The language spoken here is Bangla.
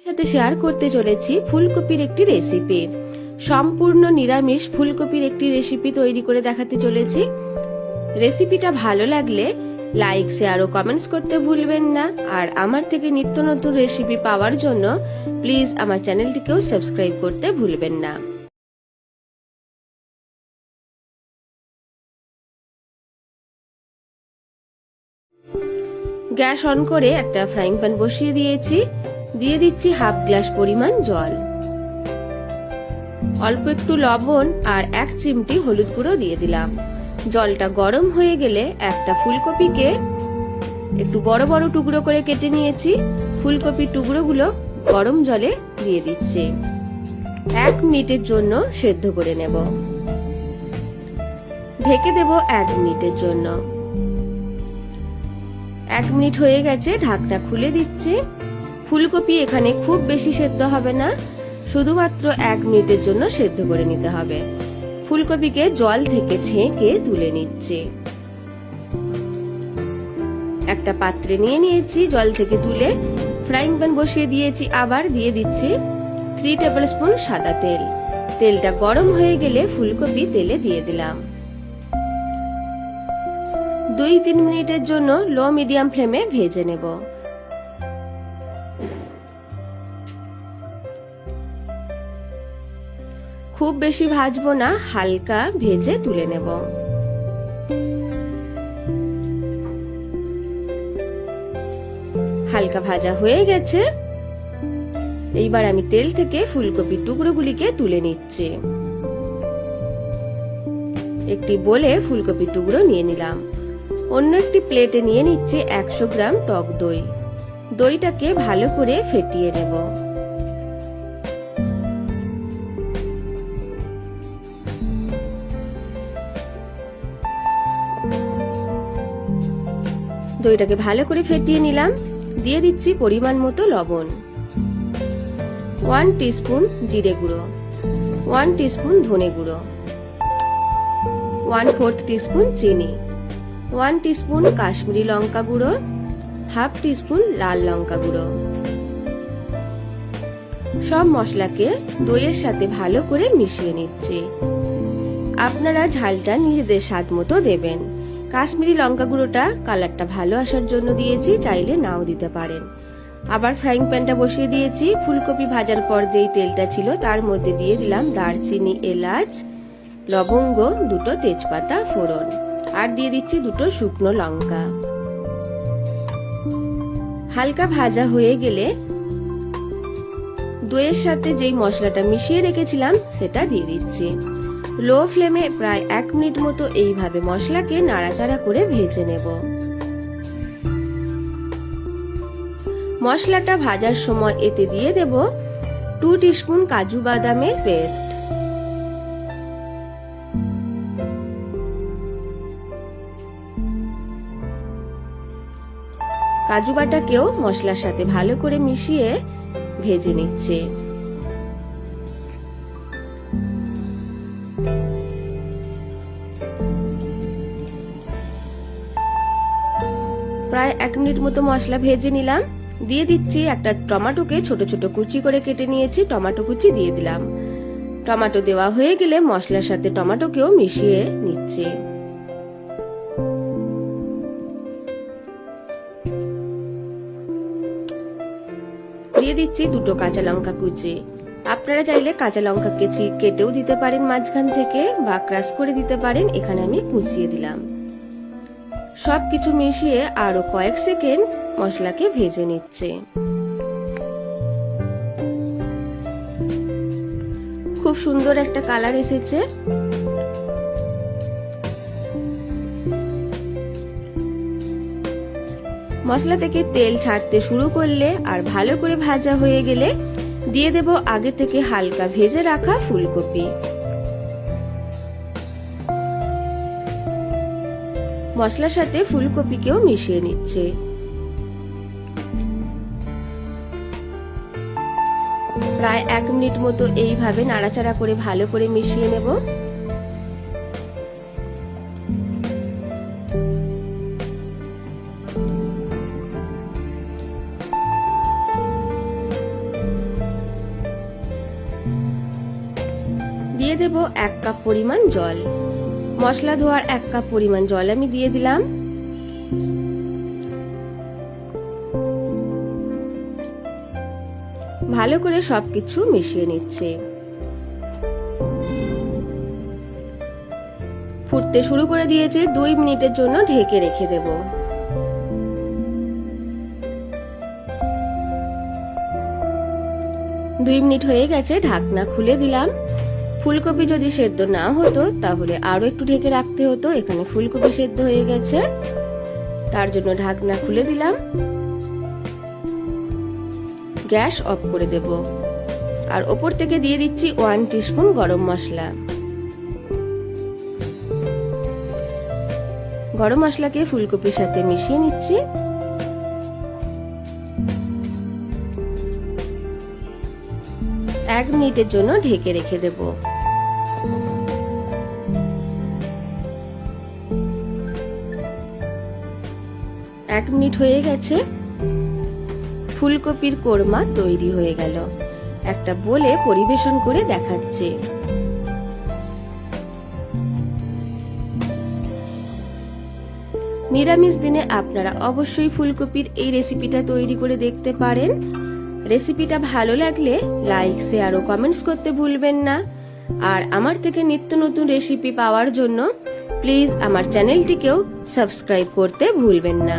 সাথে শেয়ার করতে চলেছি ফুলকপির একটি রেসিপি। সম্পূর্ণ নিরামিষ ফুলকপির একটি রেসিপি তৈরি করে দেখাতে চলেছি। রেসিপিটা ভালো লাগলে লাইক, শেয়ার ও কমেন্টস করতে ভুলবেন না। আর আমার থেকে নিত্য নতুন রেসিপি পাওয়ার জন্য প্লিজ আমার চ্যানেলটিকেও সাবস্ক্রাইব করতে ভুলবেন না। গ্যাস অন করে একটা ফ্রাইং প্যান বসিয়ে দিয়েছি। দিয়ে দিচ্ছি হাফ গ্লাস পরিমাণ জল, অল্প একটু লবণ আর 1 চিমটি হলুদ গুঁড়ো দিয়ে দিলাম। জলটা গরম হয়ে গেলে একটা ফুলকপিকে একটু বড় বড় টুকরো করে কেটে নিয়েছি। ফুলকপির টুকরোগুলো গরম জলে দিয়ে দিচ্ছি। 1 মিনিটের জন্য সেদ্ধ করে নেব। ঢেকে দেব 1 মিনিটের জন্য। 1 মিনিট হয়ে গেছে, ঢাকনা খুলে দিচ্ছি। ফুলকপি এখানে খুব বেশি সেদ্ধ হবে না, শুধুমাত্র 1 মিনিটের জন্য সেদ্ধ করে নিতে হবে। ফুলকপিকে জল থেকে ছেঁকে তুলে নিচ্ছি। একটা পাত্রে নিয়ে নিয়েছি, জল থেকে তুলে ফ্রাইং প্যান বসিয়ে দিয়েছি। আবার দিয়ে দিচ্ছি 3 টেবিলস্পুন সাদা তেল। তেলটা গরম হয়ে গেলে ফুলকপি তেলে দিয়ে দিলাম। 2-3 মিনিটের জন্য লো মিডিয়াম ফ্লেমে ভেজে নেব। খুব বেশি ভাজবো না, হালকা ভেজে তুলে নেব। হালকা ভাজা হয়ে গেছে। এইবার আমি তেল থেকে ফুলকপির টুকরোগুলিকে তুলে নিচ্ছি। একটি বলে ফুলকপির টুকরো নিয়ে নিলাম। অন্য একটি প্লেটে নিয়ে নিচ্ছি 100 গ্রাম টক দই। দইটাকে ভালো করে ফেটিয়ে নেব। দইটাকে ভালো করে ফেটিয়ে নিলাম। দিয়ে দিচ্ছি পরিমাণ মতো লবণ, 1 টিস্পুন জিরে গুঁড়ো, 1 টিস্পুন ধনে গুঁড়ো, 1/4 টিস্পুন চিনি, 1 টিস্পুন কাশ্মীরি লঙ্কা গুঁড়ো, হাফ টিস্পুন লাল লঙ্কা গুঁড়ো। সব মশলাকে দইয়ের সাথে ভালো করে মিশিয়ে নিচ্ছি। আপনারা ঝালটা নিজেদের স্বাদ মতো দেবেন। কাশ্মীরি লঙ্কা গুঁড়োটা কালারটা ভালো আসার জন্য দিয়েছি, চাইলে নাও দিতে পারেন। আবার ফ্রাইং প্যানটা বসিয়ে দিয়েছি। ফুলকপি ভাজার পর যেই তেলটা ছিল তার মধ্যে দিয়ে দিলাম দারচিনি, এলাচ, লবঙ্গ, 2টো তেজপাতা ফোড়ন, আর দিয়ে দিচ্ছি 2টো শুকনো লঙ্কা। হালকা ভাজা হয়ে গেলে দইয়ের সাথে যেই মশলাটা মিশিয়ে রেখেছিলাম সেটা দিয়ে দিচ্ছি। লো ফ্লেমে প্রায় 1 মিনিট মতো এইভাবে মশলাকে নাড়াচাড়া করে ভেজে নেব। মশলাটা ভাজার সময় এতে দিয়ে দেব 2 টিস্পুন কাজু বাদামের পেস্ট। কাজু বাটাকেও মশলার সাথে ভালো করে মিশিয়ে ভেজে নিচ্ছে। প্রায় 1 মিনিট মতো মশলা ভেজে নিলাম। দিয়ে দিচ্ছি একটা টমেটোকে ছোট ছোট কুচি করে কেটে নিয়েছি, টমেটো কুচি দিয়ে দিলাম। টমেটো দেওয়া হয়ে গেলে মশলার সাথে টমেটোকেও মিশিয়ে নিচ্ছি। দিয়ে দিচ্ছি 2টো কাঁচা লঙ্কা কুচি। আপনারা চাইলে কাঁচা লঙ্কা কেটেও দিতে পারেন মাঝখান থেকে, বা ক্রাশ করে দিতে পারেন। এখানে আমি কুচিয়ে দিলাম। সবকিছু মিশিয়ে আরো কয়েক সেকেন্ড মশলাকে ভেজে নিচ্ছে। খুব সুন্দর একটা কালার এসেছে। মশলা থেকে তেল ছাড়তে শুরু করলে আর ভালো করে ভাজা হয়ে গেলে দিয়ে দেব আগে থেকে হালকা ভেজে রাখা ফুলকপি। মশলার সাথে ফুলকপিকেও মিশিয়ে নিচ্ছে। প্রায় 1 মিনিট মতো এইভাবে নাড়াচাড়া করে ভালো করে মিশিয়ে নেব। দিয়ে দেব 1 কাপ পরিমাণ জল। মশলা ধোয়ার 1 কাপ পরিমাণ জল আমি দিয়ে দিলাম। ভালো করে সবকিছু মিশিয়ে নিচ্ছে। ফুটতে শুরু করে দিয়েছে, 2 মিনিটের জন্য ঢেকে রেখে দেব। 2 মিনিট হয়ে গেছে, ঢাকনা খুলে দিলাম। ফুলকপি যদি সেদ্ধ না হতো তাহলে আরো একটু ঢেকে রাখতে হতো। এখানে ফুলকপি সেদ্ধ হয়ে গেছে, তার জন্য ঢাকনা খুলে দিলাম। গ্যাস অফ করে দেব আর ওপর থেকে দিয়ে দিচ্ছি 1 টিস্পুন গরম মশলা। গরম মশলাকে ফুলকপির সাথে মিশিয়ে নিচ্ছি। এক মিনিটের জন্য ঢেকে রেখে দেব। 1 মিনিট হয়ে গেছে, ফুলকপির কোরমা তৈরি হয়ে গেল। একটা বলে পরিবেশন করে দেখাচ্ছে। নিরামিষ দিনে আপনারা অবশ্যই ফুলকপির এই রেসিপিটা তৈরি করে দেখতে পারেন। রেসিপিটা ভালো লাগলে লাইক, শেয়ার ও কমেন্টস করতে ভুলবেন না। আর আমার থেকে নিত্য নতুন রেসিপি পাওয়ার জন্য প্লিজ আমার চ্যানেলটিকেও সাবস্ক্রাইব করতে ভুলবেন না।